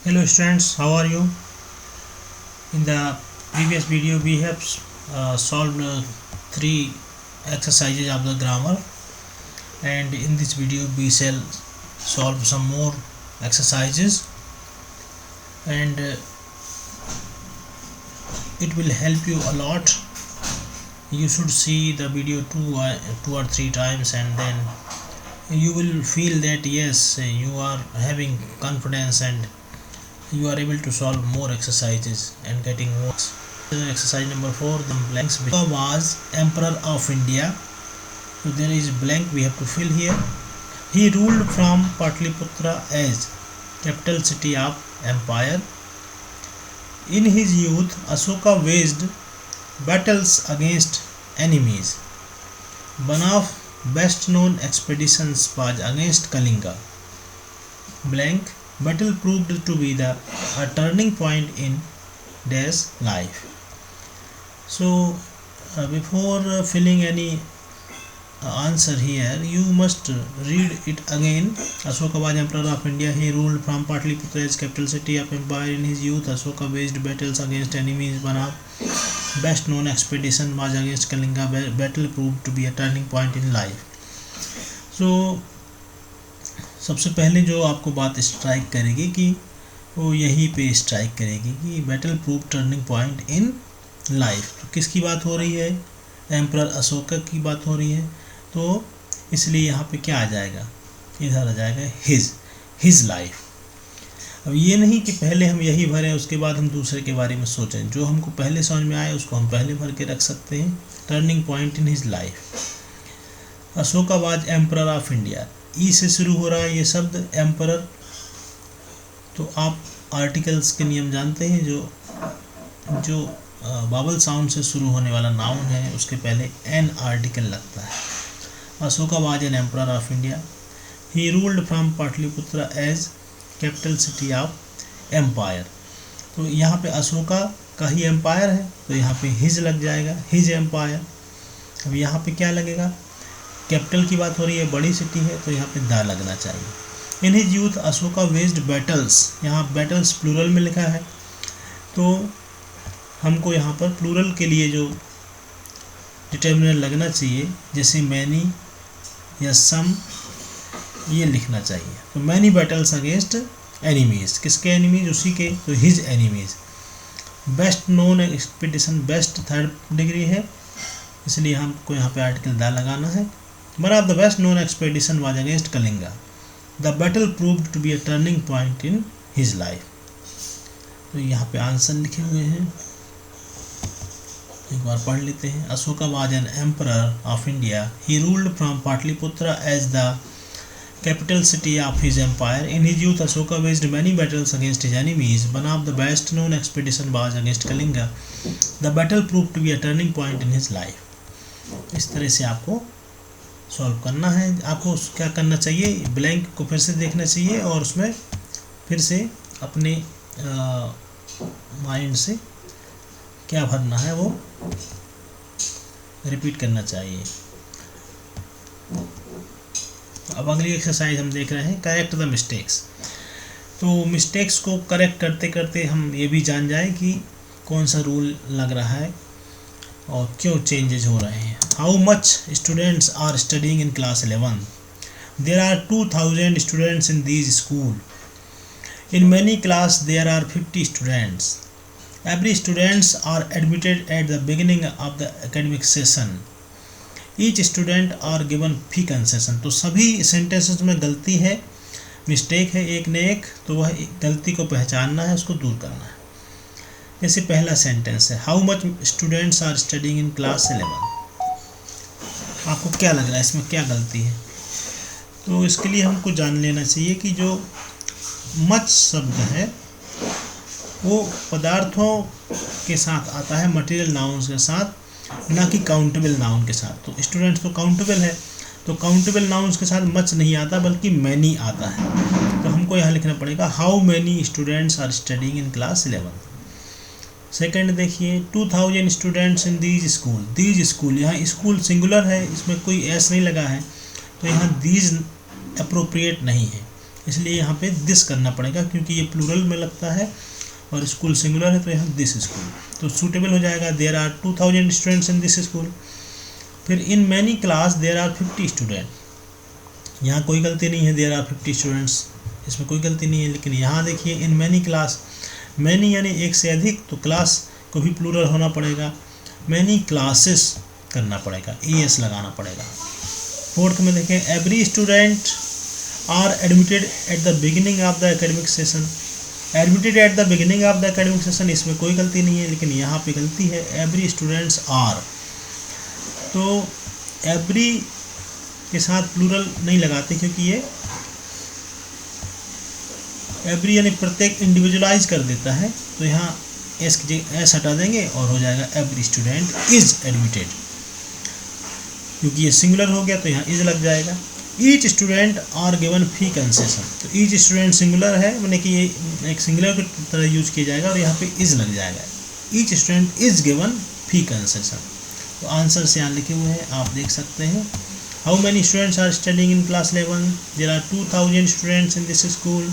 Hello students, how are you? In the previous video we have solved three exercises of the grammar, and in this video we shall solve some more exercises, and it will help you a lot. You should see the video two or three times, and then you will feel that yes, you are having confidence and you are able to solve more exercises and getting more. Exercise number 4, the blanks. Was Emperor of India. So there is blank we have to fill here. He ruled from Patliputra as capital city of empire. In his youth, Ashoka waged battles against enemies. One of best known expeditions was against Kalinga. Blank battle proved to be a turning point in dash life. So before filling any answer here, you must read it again. Ashoka was Emperor of India. He ruled from Patliputra as capital city of empire. In his youth, Ashoka waged battles against enemies. One of best known expedition was against Kalinga. Battle proved to be a turning point in life. So सबसे पहले जो आपको बात strike करेगी कि वो यहीं पे स्ट्राइक करेगी कि battle prove turning point in life. तो किसकी बात हो रही है? एम्परर अशोका की बात हो रही है, तो इसलिए यहाँ पे क्या आ जाएगा? इधर आ जाएगा हिज लाइफ। अब ये नहीं कि पहले हम यही भरें उसके बाद हम दूसरे के बारे में सोचें। जो हमको पहले समझ में आए उसको हम पहले भर के रख सकते हैं। Turning point in his life. Ashoka was emperor of India. E से शुरू हो रहा है ये शब्द एम्परर। तो आप आर्टिकल्स के नियम जानते हैं, जो बाबल साउंड से शुरू होने वाला नाउन है उसके पहले एन आर्टिकल लगता है। Ashoka was an emperor of India. He ruled from Pataliputra as capital city of empire. तो यहाँ पे अशोका का ही एम्पायर है, तो यहाँ पे हिज लग जाएगा, हिज एम्पायर। अब यहाँ पे क्या लगेगा? कैपिटल की बात हो रही है, बड़ी सिटी है, तो यहाँ पे दा लगना चाहिए। In his youth Ashoka waged battles. यहाँ बैटल्स प्लूरल में लिखा है, तो हमको यहाँ पर प्लूरल के लिए जो डिटर्मिनर लगना चाहिए, जैसे मैनी या सम, ये लिखना चाहिए। तो मैनी बैटल्स अगेंस्ट एनिमीज। किसके एनिमीज? उसी के, तो his enemies. Best known expedition, best third degree है, इसलिए हमको यहाँ पे आर्टिकल दा लगाना है। One of the best known expedition was against Kalinga. The battle proved to be a turning point in his life. तो यहाँ पे आंसर लिखे हुए हैं, एक बार पढ़ लेते हैं। Ashoka was an emperor of India. He ruled from Patliputra as the capital city of his empire. In his youth, Ashoka waged many battles against his enemies. One of the best known expedition was against Kalinga. The battle proved to be a turning point in his life. इस तरह से आपको solve करना है। आपको क्या करना चाहिए? ब्लैंक को फिर से देखना चाहिए और उसमें फिर से अपने माइंड से क्या भरना है वो रिपीट करना चाहिए। अब अगली एक्सरसाइज हम देख रहे हैं, करेक्ट द मिस्टेक्स। तो मिस्टेक्स को करेक्ट करते करते हम ये भी जान जाए कि कौन सा रूल लग रहा है और क्यों चेंजेस हो रहे हैं। How much students are studying in class 11? There are 2000 students in this school. In many class there are 50 students. Every students are admitted at the beginning of the academic session. Each student are given fee concession. तो सभी sentences में गलती है, mistake है एक न एक, तो वह गलती को पहचानना है, उसको दूर करना है। जैसे पहला सेंटेंस है, how much students are studying in class 11। आपको क्या लग रहा है इसमें क्या गलती है? तो इसके लिए हमको जान लेना चाहिए कि जो मच शब्द है वो पदार्थों के साथ आता है, मटेरियल नाउन्स के साथ, ना कि काउंटेबल नाउन के साथ। तो स्टूडेंट्स तो काउंटेबल है, तो काउंटेबल नाउन्स के साथ मच नहीं आता बल्कि मैनी आता है। तो हमको यहाँ लिखना पड़ेगा, how many students are studying in class 11। Second देखिए, 2000 students in these school. These school, यहाँ स्कूल सिंगुलर है, इसमें कोई एस नहीं लगा है, तो यहाँ दीज अप्रोप्रिएट नहीं है। इसलिए यहाँ पे दिस करना पड़ेगा, क्योंकि ये प्लूरल में लगता है और स्कूल सिंगुलर है, तो यहाँ दिस स्कूल तो सूटेबल हो जाएगा। There are 2000 students in this school. फिर in many class there are 50 student, यहाँ कोई गलती नहीं है, देयर आर 50 स्टूडेंट्स, इसमें कोई गलती नहीं है। लेकिन यहाँ देखिए इन मैनी क्लास, मैनी यानी एक से अधिक, तो क्लास को भी प्लूरल होना पड़ेगा, मैनी क्लासेस करना पड़ेगा, ES लगाना पड़ेगा। फोर्थ में देखें every student are admitted at the beginning of the academic session, admitted at the beginning of the academic session, इसमें कोई गलती नहीं है, लेकिन यहाँ पे गलती है, एवरी स्टूडेंट्स आर, तो एवरी के साथ प्लूरल नहीं लगाते, क्योंकि ये एवरी यानी प्रत्येक इंडिविजुअलाइज कर देता है, तो यहाँ एस की जगह एस हटा देंगे और हो जाएगा एवरी स्टूडेंट इज एडमिटेड, क्योंकि ये सिंगुलर हो गया तो यहाँ इज लग जाएगा। Each student are given fee concession, तो ईच स्टूडेंट सिंगुलर है, मैंने कि ये एक सिंगुलर की तरह यूज किया जाएगा और यहाँ पे इज लग जाएगा, each student is given fee concession. तो आंसर से यहाँ लिखे हुए हैं, आप देख सकते हैं। How many students are studying in class 11? There are 2000 students in this school.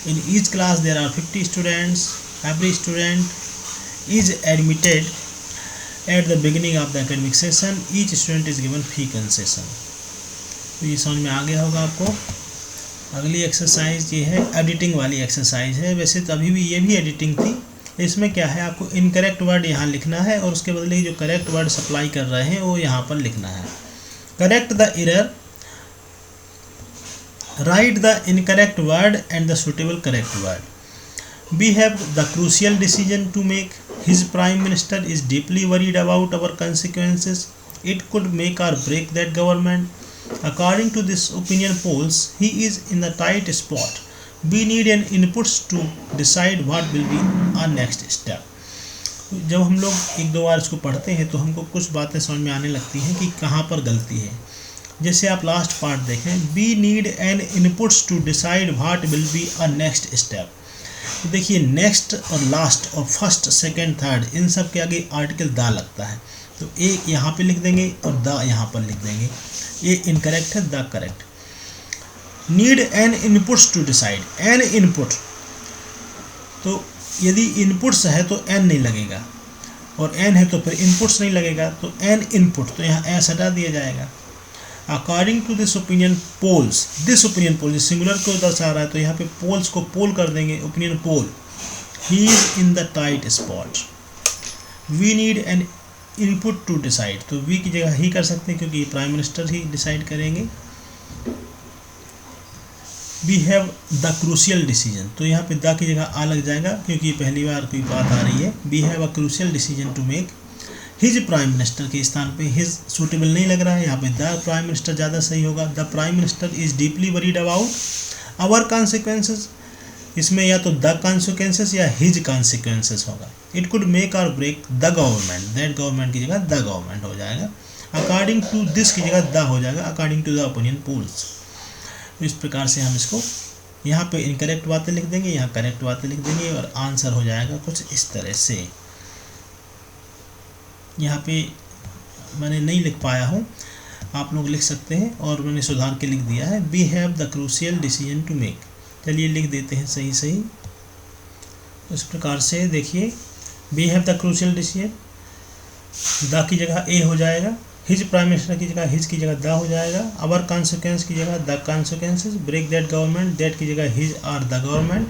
In each class there are 50 students. Every student is admitted at the beginning of the academic session. Each student is given fee concession. तो ये समझ में आ गया होगा आपको। अगली exercise ये है, एडिटिंग वाली एक्सरसाइज है। वैसे तो अभी भी ये भी एडिटिंग थी। इसमें क्या है, आपको इनकरेक्ट वर्ड यहाँ लिखना है और उसके बदले जो करेक्ट वर्ड सप्लाई कर रहे हैं वो यहाँ पर लिखना है। Correct the error, write the incorrect word and the suitable correct word. We have the crucial decision to make. His prime minister is deeply worried about our consequences. It could make or break that government. According to this opinion polls, he is in the tight spot. We need an inputs to decide what will be our next step. जब हम लोग एक दो बार इसको पढ़ते हैं तो हमको कुछ बातें समझ में आने लगती हैं कि कहाँ पर गलती है। जैसे आप लास्ट पार्ट देखें, we need an inputs to decide what will be our next step. तो देखिए नेक्स्ट और लास्ट और फर्स्ट, सेकंड, थर्ड, इन सब के आगे आर्टिकल दा लगता है, तो एक यहाँ पे लिख देंगे और द यहाँ पर लिख देंगे। ये इनकरेक्ट है, the correct. Need an inputs to decide, an input, तो यदि इनपुट्स है तो एन नहीं लगेगा और एन है तो फिर इनपुट्स नहीं लगेगा, तो एन इनपुट, तो यहाँ एस हटा दिया जाएगा। According to this opinion polls, this opinion poll singular को दर्शा रहा है तो यहाँ पे पोल्स को पोल कर देंगे, opinion poll. He is in the tight spot. We need an input to decide, तो वी की जगह ही कर सकते हैं क्योंकि प्राइम मिनिस्टर ही डिसाइड करेंगे। We have the crucial decision, तो यहाँ पे द की जगह आ लग जाएगा क्योंकि पहली बार कोई बात आ रही है। We have a crucial decision to make. His prime minister के स्थान पे हिज सूटेबल नहीं लग रहा है, यहाँ पे द प्राइम मिनिस्टर ज़्यादा सही होगा। The prime minister is deeply worried about our consequences, इसमें या तो द कॉन्सिक्वेंसेस या हिज कॉन्सिक्वेंसेस होगा। It could make or break the government, that government की जगह द गवर्नमेंट हो जाएगा। अकॉर्डिंग टू दिस की जगह द हो जाएगा, according to the opinion polls. तो इस प्रकार से हम इसको यहाँ पे इनकरेक्ट बातें लिख देंगे, यहाँ करेक्ट बातें लिख देंगे और आंसर हो जाएगा कुछ इस तरह से। यहाँ पे मैंने नहीं लिख पाया हूँ, आप लोग लिख सकते हैं और मैंने सुधार के लिख दिया है। We have the crucial decision to make, चलिए लिख देते हैं सही सही। इस प्रकार से देखिए, we have the crucial decision, the की जगह ए हो जाएगा। हिज प्राइम मिनिस्टर की जगह हिज की जगह द हो जाएगा। अवर कॉन्सिक्वेंस की जगह the consequences. Break that government, that की जगह हिज और the government.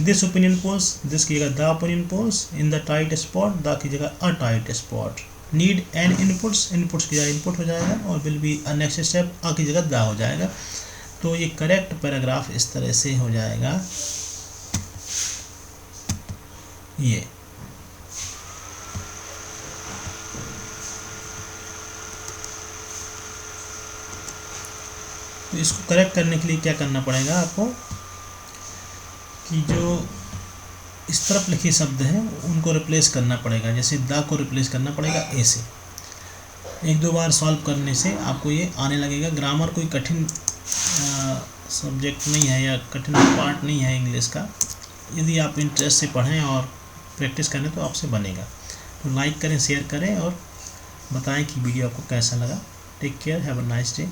This opinion polls, this की जगह the opinion polls. In the tight spot, the की जगह a tight spot. Need an inputs, inputs की जगह इनपुट हो जाएगा और will be a next step, a की जगह द हो जाएगा। तो ये करेक्ट पैराग्राफ इस तरह से हो जाएगा। ये तो इसको करेक्ट करने के लिए क्या करना पड़ेगा आपको कि जो इस तरफ लिखे शब्द हैं उनको रिप्लेस करना पड़ेगा। जैसे द को रिप्लेस करना पड़ेगा ए से। एक दो बार सॉल्व करने से आपको ये आने लगेगा। ग्रामर कोई कठिन सब्जेक्ट नहीं है या कठिन पार्ट नहीं है इंग्लिश का। यदि आप इंटरेस्ट से पढ़ें और प्रैक्टिस करें तो आपसे बनेगा। तो लाइक करें, शेयर करें और बताएं कि वीडियो आपको कैसा लगा। Take care, have a nice day.